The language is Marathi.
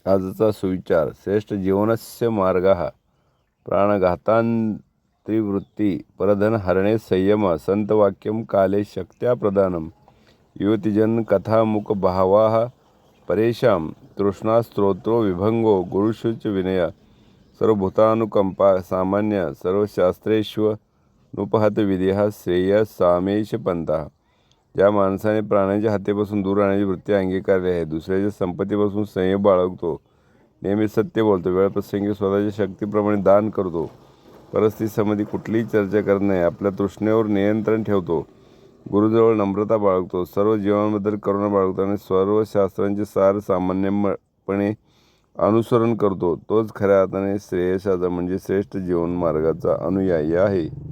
आजचा सुविचार. श्रेष्ठ जीवनस्य मार्गः प्राणघातांत्रिवृत्ती परधनहरणे संयम संतवाक्यम काले शक्त्या प्रदानम युवतिजन कथामुखभावाः परेशां तृष्णास्त्रोत्रो विभंगो गुरुशुच विनय सर्वभूतानुकंपा सामान्य सर्वशास्त्रेष्वनुपहत विदेह श्रेय सामेश पंथा. ज्या माणसाने प्राण्याच्या हत्येपासून दूर राहण्याची वृत्ती अंगीकारली आहे, दुसऱ्याच्या संपत्तीपासून संयम बाळगतो, नेहमी सत्य बोलतो, वेळप्रसंगी स्वतःच्या शक्तीप्रमाणे दान करतो, परिस्थितीसंबंधी कुठलीही चर्चा करत नाही, आपल्या तृष्णेवर नियंत्रण ठेवतो, गुरुजवळ नम्रता बाळगतो, सर्व जीवांबद्दल करुणा बाळगतो आणि सर्व शास्त्रांचे सार सामान्यपणे अनुसरण करतो, तोच खऱ्या अर्थाने श्रेयशाचा म्हणजे श्रेष्ठ जीवन मार्गाचा अनुयायी आहे.